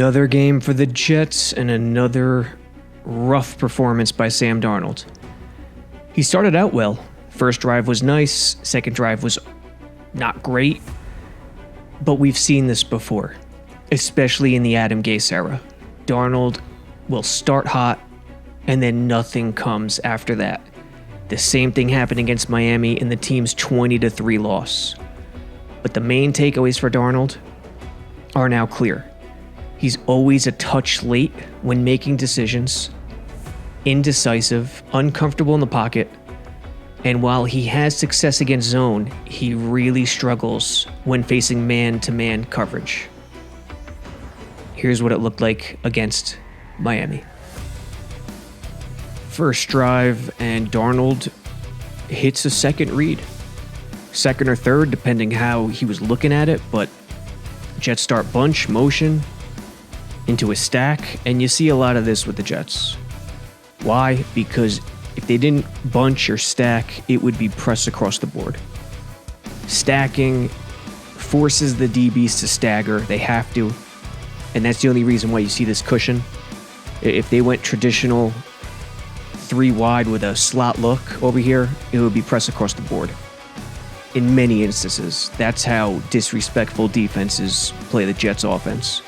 Another game for the Jets and another rough performance by Sam Darnold. He started out well. First drive was nice, second drive was not great, but we've seen this before, especially in the Adam Gase era. Darnold will start hot, and then nothing comes after that. The same thing happened against Miami in the team's 20-3 loss. But the main takeaways for Darnold are now clear. He's always a touch late when making decisions, indecisive, uncomfortable in the pocket, and while he has success against zone, he really struggles when facing man-to-man coverage. Here's what it looked like against Miami. First drive, and Darnold hits a second read. Second or third, depending how he was looking at it, but Jets start bunch, motion, into a stack, and you see a lot of this with the Jets. Why? Because if they didn't bunch or stack, it would be press across the board. Stacking forces the DBs to stagger. They have to. And that's the only reason why you see this cushion. If they went traditional 3 wide with a slot look over here, it would be press across the board. In many instances, that's how disrespectful defenses play the Jets offense.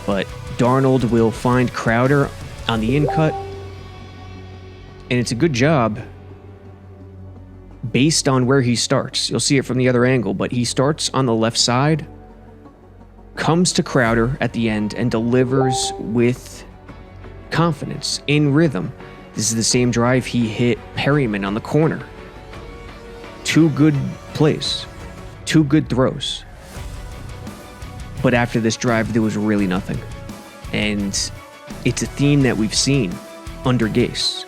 But Darnold will find Crowder on the in-cut, and it's a good job based on where he starts. You'll see it from the other angle, but he starts on the left side, comes to Crowder at the end, and delivers with confidence, in rhythm. This is the same drive he hit Perryman on the corner. 2 good plays, 2 good throws. But after this drive, there was really nothing. And it's a theme that we've seen under Gase.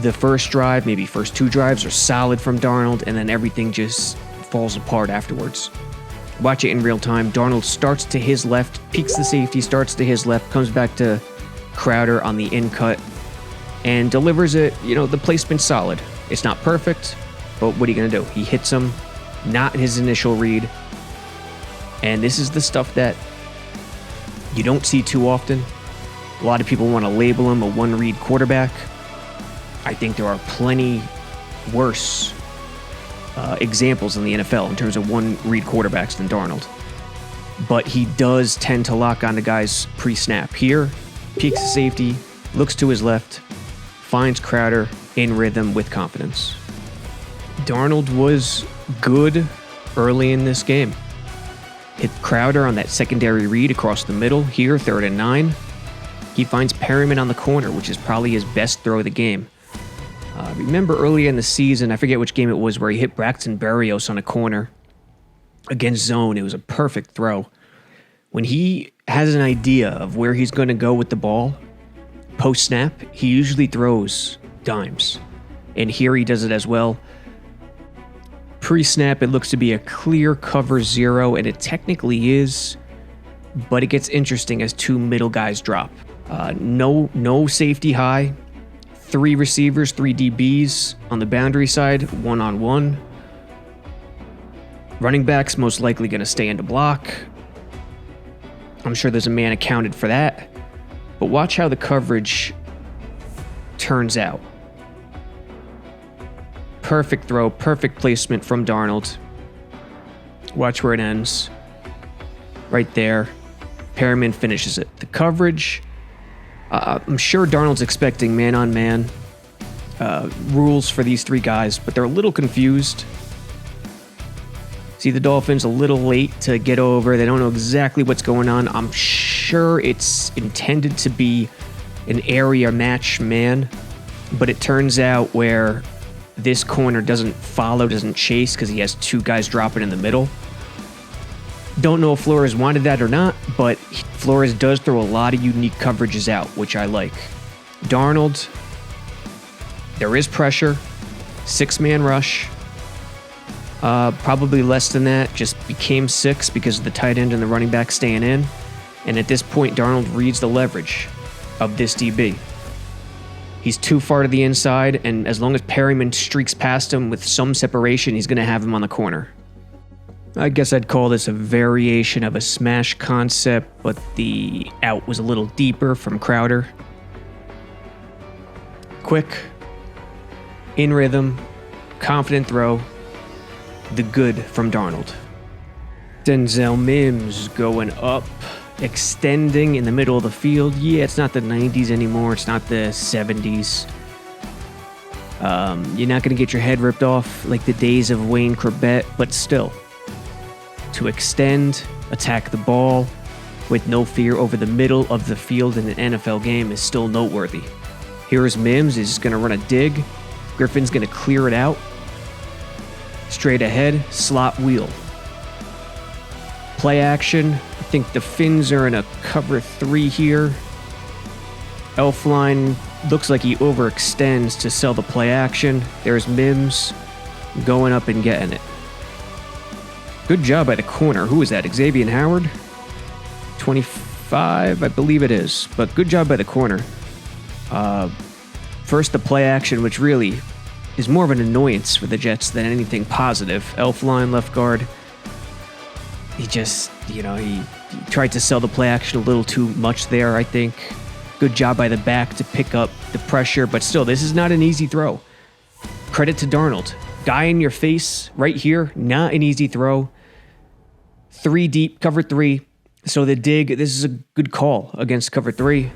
The first drive, maybe first 2 drives, are solid from Darnold, and then everything just falls apart afterwards. Watch it in real time. Darnold starts to his left, peeks the safety, starts to his left, comes back to Crowder on the in-cut, and delivers it. The placement's solid. It's not perfect, but what are you going to do? He hits him, not his initial read. And this is the stuff that you don't see too often. A lot of people want to label him a one-read quarterback. I think there are plenty worse examples in the NFL in terms of one-read quarterbacks than Darnold. But he does tend to lock onto guys pre-snap. Here, peeks the safety, looks to his left, finds Crowder in rhythm with confidence. Darnold was good early in this game. Hit Crowder on that secondary read across the middle. Here, 3rd and 9. He finds Perryman on the corner, which is probably his best throw of the game. Remember earlier in the season, I forget which game it was, where he hit Braxton Berrios on a corner against zone. It was a perfect throw. When he has an idea of where he's going to go with the ball, post-snap, he usually throws dimes. And here he does it as well. Pre-snap, it looks to be a clear cover 0, and it technically is, but it gets interesting as 2 middle guys drop. No safety high, 3 receivers, 3 DBs on the boundary side, 1-on-1. Running back's most likely going to stay in the block. I'm sure there's a man accounted for that. But watch how the coverage turns out. Perfect throw, perfect placement from Darnold. Watch where it ends. Right there. Perryman finishes it. The coverage, I'm sure Darnold's expecting man-on-man rules for these 3 guys, but they're a little confused. See the Dolphins a little late to get over. They don't know exactly what's going on. I'm sure it's intended to be an area match man, but it turns out where this corner doesn't follow, doesn't chase, because he has 2 guys dropping in the middle. Don't know if Flores wanted that or not, but Flores does throw a lot of unique coverages out, which I like. Darnold, there is pressure, 6-man rush. Probably less than that, just became 6 because of the tight end and the running back staying in. And at this point, Darnold reads the leverage of this DB. He's too far to the inside, and as long as Perryman streaks past him with some separation, he's going to have him on the corner. I guess I'd call this a variation of a smash concept, but the out was a little deeper from Crowder. Quick, in rhythm, confident throw, the good from Darnold. Denzel Mims going up, extending in the middle of the field. Yeah, it's not the 90s anymore. It's not the 70s. You're not going to get your head ripped off like the days of Wayne Corbett, but still. To extend, attack the ball with no fear over the middle of the field in an NFL game is still noteworthy. Here's Mims. He's going to run a dig. Griffin's going to clear it out. Straight ahead, slot wheel. Play action. I think the Finns are in a cover 3 here. Elfline looks like he overextends to sell the play action. There's Mims going up and getting it. Good job by the corner. Who is that? Xavier Howard? 25, I believe it is. But good job by the corner. First, the play action, which really is more of an annoyance for the Jets than anything positive. Elfline, left guard. He just, he tried to sell the play action a little too much there, I think. Good job by the back to pick up the pressure, but still, this is not an easy throw. Credit to Darnold. Guy in your face right here, not an easy throw. 3 deep, cover 3. So the dig, this is a good call against cover 3.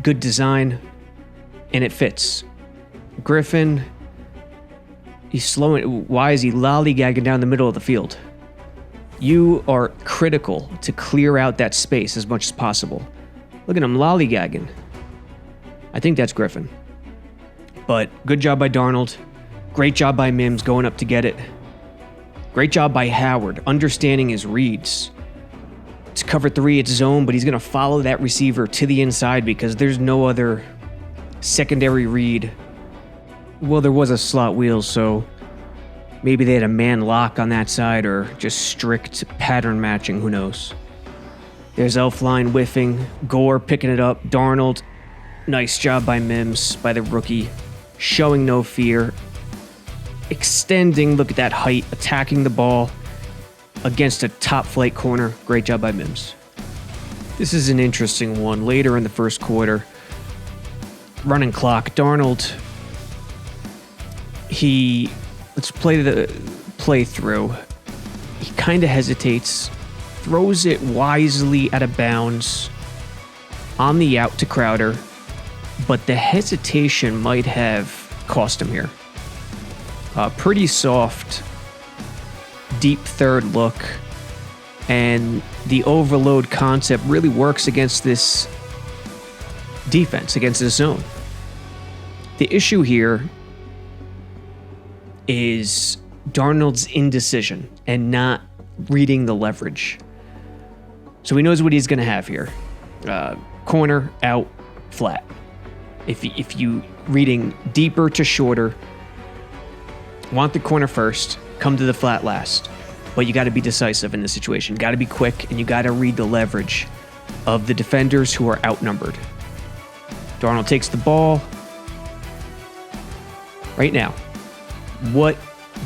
Good design, and it fits. Griffin, he's slowing. Why is he lollygagging down the middle of the field? You are critical to clear out that space as much as possible. Look at him lollygagging. I think that's Griffin. But good job by Darnold. Great job by Mims going up to get it. Great job by Howard, understanding his reads. It's cover 3, it's zone, but he's going to follow that receiver to the inside because there's no other secondary read. Well, there was a slot wheel, so maybe they had a man lock on that side or just strict pattern matching, who knows. There's Elfline whiffing, Gore picking it up, Darnold. Nice job by Mims, by the rookie, showing no fear. Extending, look at that height, attacking the ball against a top flight corner. Great job by Mims. This is an interesting one. Later in the first quarter, running clock, Darnold, let's play the playthrough. He kind of hesitates, throws it wisely out of bounds on the out to Crowder, but the hesitation might have cost him here. Pretty soft, deep third look, and the overload concept really works against this defense, against this zone. The issue here is Darnold's indecision and not reading the leverage. So he knows what he's going to have here. Corner, out, flat. If you reading deeper to shorter, want the corner first, come to the flat last. But you got to be decisive in this situation. Got to be quick, and you got to read the leverage of the defenders who are outnumbered. Darnold takes the ball. Right now, what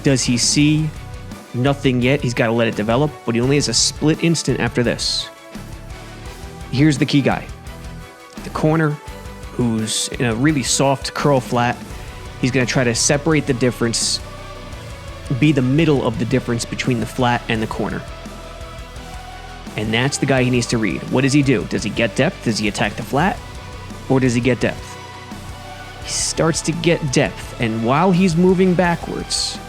does he see? Nothing yet. He's got to let it develop, but he only has a split instant after this. Here's the key guy. The corner, who's in a really soft curl flat. He's going to try to separate the difference, be the middle of the difference between the flat and the corner. And that's the guy he needs to read. What does he do? Does he get depth? Does he attack the flat? Or does he get depth? He starts to get depth, and while he's moving backwards,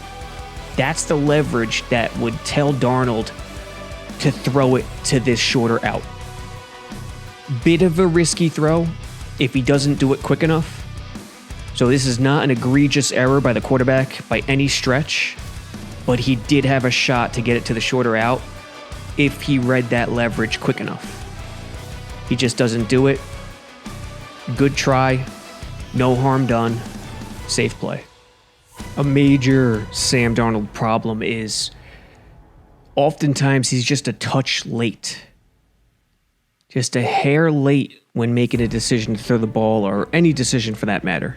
that's the leverage that would tell Darnold to throw it to this shorter out. Bit of a risky throw if he doesn't do it quick enough. So this is not an egregious error by the quarterback by any stretch, but he did have a shot to get it to the shorter out if he read that leverage quick enough. He just doesn't do it. Good try. No harm done. Safe play. A major Sam Darnold problem is oftentimes he's just a touch late. Just a hair late when making a decision to throw the ball, or any decision for that matter.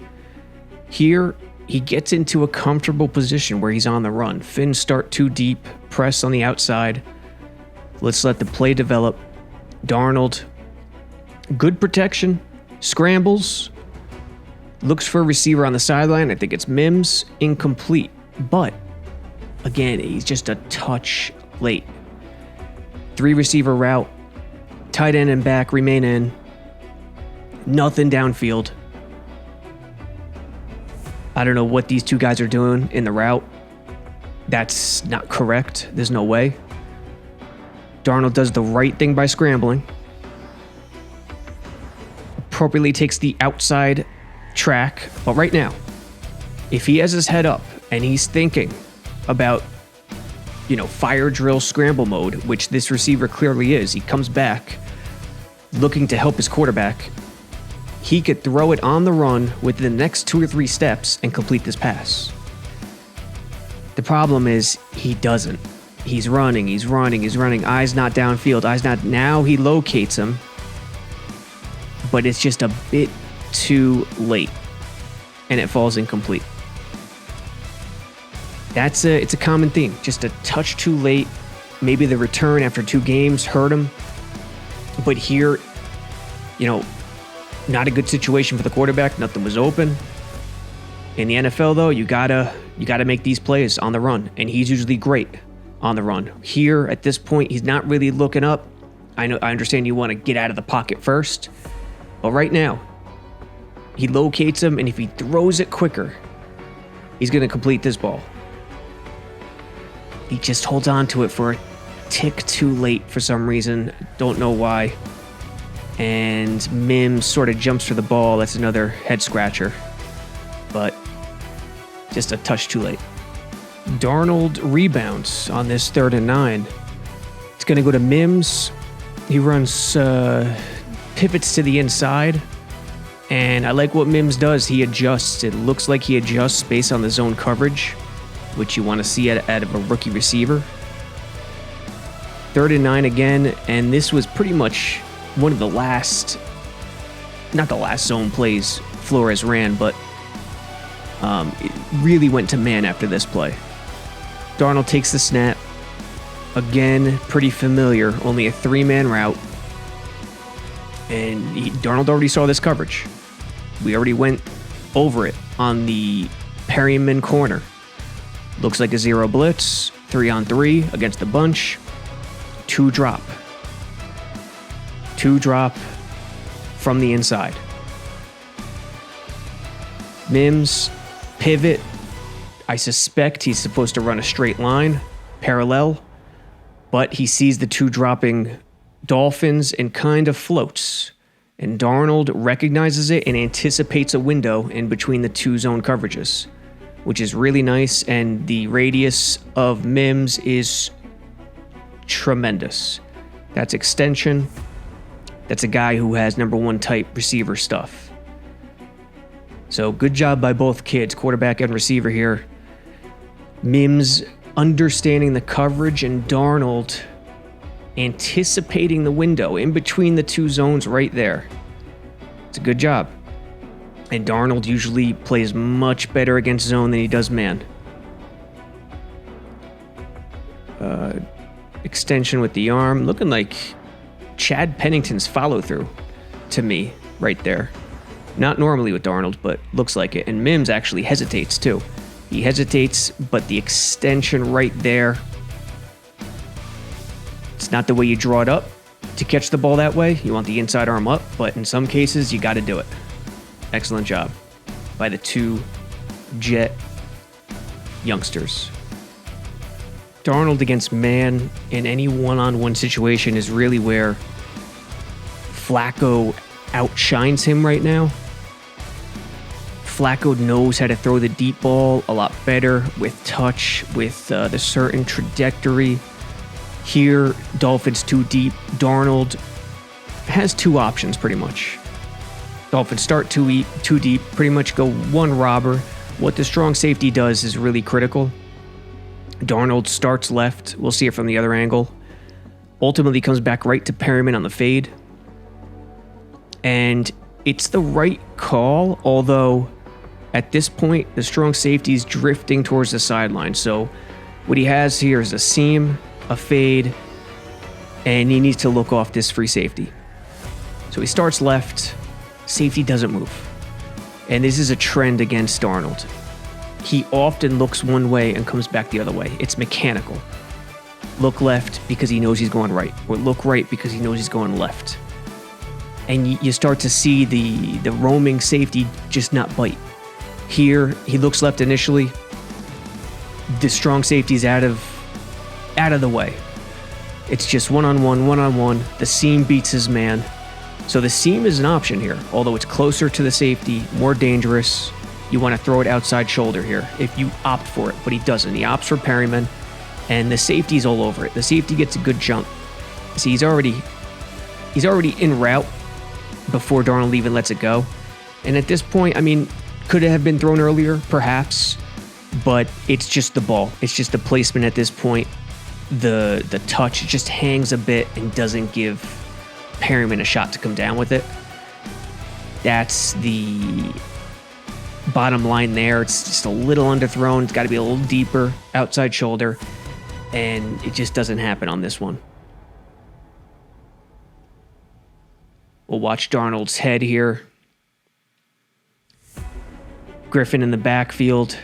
Here, he gets into a comfortable position where he's on the run. Fins start too deep, press on the outside. Let's let the play develop. Darnold, good protection, scrambles, looks for a receiver on the sideline. I think it's Mims, incomplete. But, again, he's just a touch late. 3 receiver route, tight end and back remain in. Nothing downfield. I don't know what these two guys are doing in the route. That's not correct. There's no way. Darnold does the right thing by scrambling. Appropriately takes the outside track. But right now, if he has his head up and he's thinking about, fire drill scramble mode, which this receiver clearly is, he comes back looking to help his quarterback. He could throw it on the run within the next 2 or 3 steps and complete this pass. The problem is he doesn't. He's running. Eyes not downfield. Now he locates him, but it's just a bit too late, and it falls incomplete. It's a common theme. Just a touch too late. Maybe the return after 2 games hurt him, but here, not a good situation for the quarterback. Nothing was open. In the NFL, though, you gotta make these plays on the run, and he's usually great on the run. Here, at this point, he's not really looking up. I understand you want to get out of the pocket first, but right now, he locates him, and if he throws it quicker, he's going to complete this ball. He just holds on to it for a tick too late for some reason. Don't know why. And Mims sort of jumps for the ball. That's another head scratcher. But just a touch too late. Darnold rebounds on this 3rd and 9. It's going to go to Mims. He runs, pivots to the inside. And I like what Mims does. He adjusts. It looks like he adjusts based on the zone coverage, which you want to see out of a rookie receiver. 3rd and 9 again. And this was pretty much one of the last, not the last zone plays Flores ran, but it really went to man after this play. Darnold takes the snap. Again, pretty familiar, only a 3-man route. And Darnold already saw this coverage. We already went over it on the Perryman corner. Looks like a 0 blitz, 3-on-3 against the bunch, 2 drop. 2 drop from the inside. Mims, pivot. I suspect he's supposed to run a straight line, parallel, but he sees the 2 dropping Dolphins and kind of floats. And Darnold recognizes it and anticipates a window in between the 2 zone coverages, which is really nice, and the radius of Mims is tremendous. That's extension. That's a guy who has number 1 type receiver stuff. So good job by both kids, quarterback and receiver here. Mims understanding the coverage and Darnold anticipating the window in between the 2 zones right there. It's a good job. And Darnold usually plays much better against zone than he does man. Extension with the arm, looking like Chad Pennington's follow through to me right there. Not normally with Darnold, but looks like it. And Mims actually hesitates too. He hesitates, but the extension right there, it's not the way you draw it up to catch the ball that way. You want the inside arm up, but in some cases, you got to do it. Excellent job by the 2 Jet youngsters. Darnold against man in any one-on-one situation is really where Flacco outshines him right now. Flacco knows how to throw the deep ball a lot better with touch, with the certain trajectory. Here, Dolphins too deep. Darnold has 2 options pretty much. Dolphins start too deep, pretty much go 1 robber. What the strong safety does is really critical. Darnold starts left. We'll see it from the other angle. Ultimately comes back right to Perryman on the fade. And it's the right call, although At this point, the strong safety is drifting towards the sideline. So what he has here is a seam, a fade, and he needs to look off this free safety. So he starts left. Safety doesn't move. And this is a trend against Darnold. He often looks one way and comes back the other way. It's mechanical. Look left because he knows he's going right, or look right because he knows he's going left. And you start to see the roaming safety just not bite. Here, he looks left initially. The strong safety's out of the way. It's just one-on-one. The seam beats his man. So the seam is an option here, although it's closer to the safety, more dangerous. You want to throw it outside shoulder here if you opt for it, but he doesn't. He opts for Perryman, and the safety's all over it. The safety gets a good jump. See, he's already en route before Darnold even lets it go. And at this point, I mean, could it have been thrown earlier? Perhaps. But it's just the ball. It's just the placement at this point. The touch just hangs a bit and doesn't give Perryman a shot to come down with it. That's the bottom line there. It's just a little underthrown. It's got to be a little deeper outside shoulder. And it just doesn't happen on this one. We'll watch Darnold's head here. Griffin in the backfield.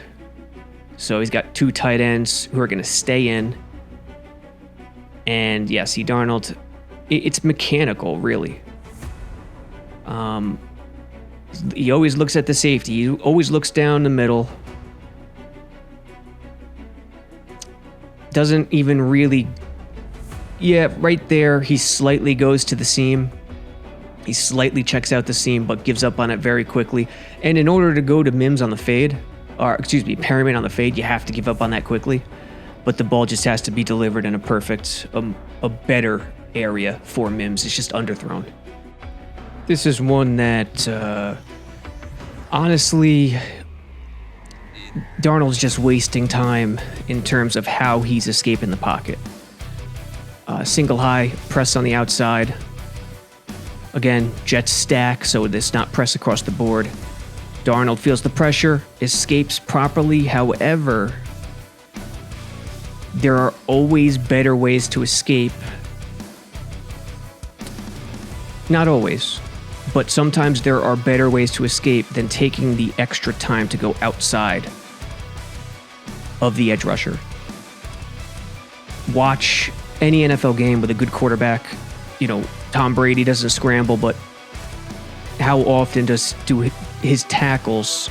So he's got two tight ends who are going to stay in. And yeah, see Darnold, it's mechanical, really. He always looks at the safety. He always looks down the middle. Doesn't even really... Yeah, right there, he slightly goes to the seam. He slightly checks out the seam, but gives up on it very quickly. And in order to go to Mims on the fade, or excuse me, Perryman on the fade, you have to give up on that quickly. But the ball just has to be delivered in a perfect, a better area for Mims. It's just underthrown. This is one that, honestly, Darnold's just wasting time in terms of how he's escaping the pocket. Single high, press on the outside. Again, Jets stack, so it's not press across the board. Darnold feels the pressure, escapes properly. However, there are always better ways to escape. Not always, but sometimes there are better ways to escape than taking the extra time to go outside of the edge rusher. Watch any NFL game with a good quarterback. You know, Tom Brady doesn't scramble, but how often do his tackles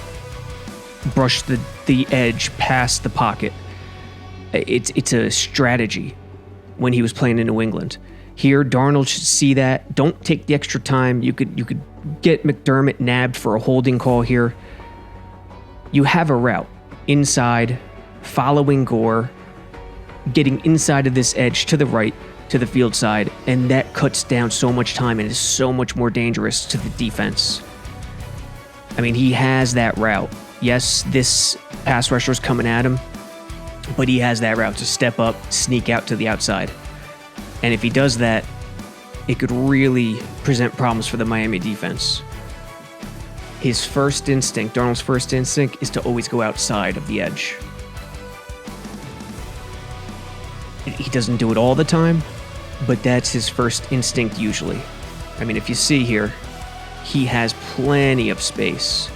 brush the edge past the pocket? It's a strategy when he was playing in New England. Here, Darnold should see that. Don't take the extra time. You could get McDermott nabbed for a holding call here. You have a route inside, following Gore, getting inside of this edge to the right, to the field side, and that cuts down so much time and is so much more dangerous to the defense. I mean, he has that route. Yes, this pass rusher is coming at him, but he has that route to step up, sneak out to the outside. And if he does that, it could really present problems for the Miami defense. His first instinct, Darnold's first instinct, is to always go outside of the edge. He doesn't do it all the time, but that's his first instinct usually. I mean, if you see here, he has plenty of space.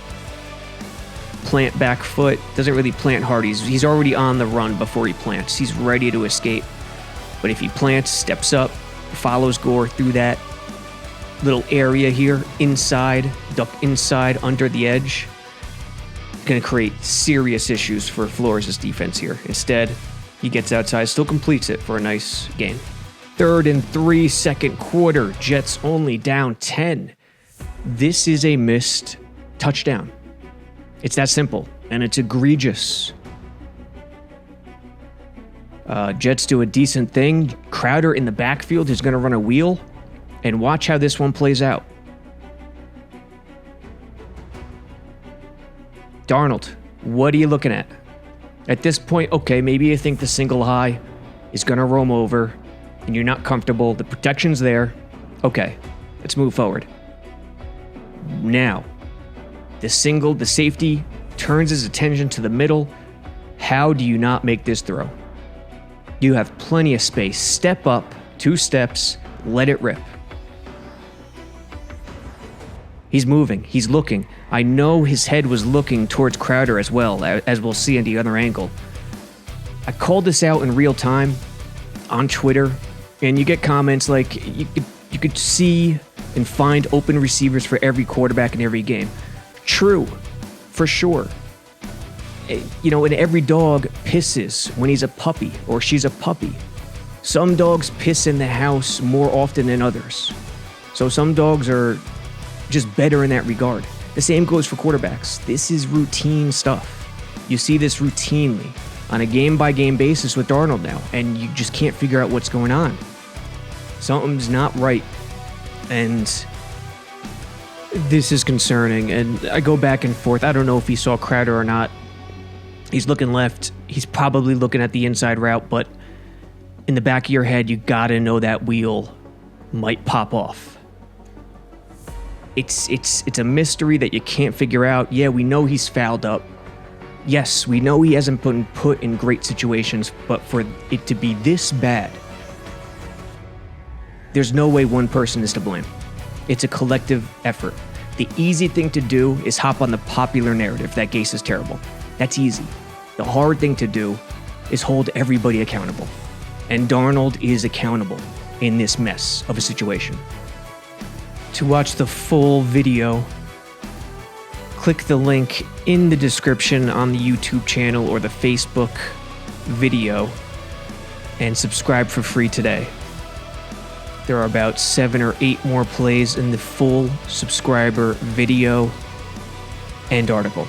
Plant back foot, doesn't really plant hard. He's already on the run before he plants. He's ready to escape. But if he plants, steps up, follows Gore through that little area here, inside, duck inside, under the edge, going to create serious issues for Flores' defense here. Instead, he gets outside, still completes it for a nice gain. 3rd and 3, second quarter. Jets only down 10. This is a missed touchdown. It's that simple, and it's egregious. Jets do a decent thing. Crowder in the backfield is going to run a wheel, and watch how this one plays out. Darnold, what are you looking at? At this point, okay, maybe you think the single high is going to roam over, and you're not comfortable. The protection's there. Okay, let's move forward. Now, the safety turns his attention to the middle. How do you not make this throw? You have plenty of space. Step up, 2 steps, let it rip. He's moving, he's looking. I know his head was looking towards Crowder as well, as we'll see in the other angle. I called this out in real time on Twitter, and you get comments like, you could see and find open receivers for every quarterback in every game. True, for sure. And every dog pisses when he's a puppy or she's a puppy. Some dogs piss in the house more often than others. So some dogs are just better in that regard. The same goes for quarterbacks. This is routine stuff. You see this routinely on a game-by-game basis with Darnold now, and you just can't figure out what's going on. Something's not right, and this is concerning, and I go back and forth. I don't know if he saw Crowder or not. He's looking left. He's probably looking at the inside route, but in the back of your head, you gotta know that wheel might pop off. It's a mystery that you can't figure out. Yeah, we know he's fouled up. Yes, we know he hasn't been put in great situations, but for it to be this bad, there's no way one person is to blame. It's a collective effort. The easy thing to do is hop on the popular narrative that Gase is terrible. That's easy. The hard thing to do is hold everybody accountable. And Darnold is accountable in this mess of a situation. To watch the full video, click the link in the description on the YouTube channel or the Facebook video and subscribe for free today. There are about 7 or 8 more plays in the full subscriber video and article.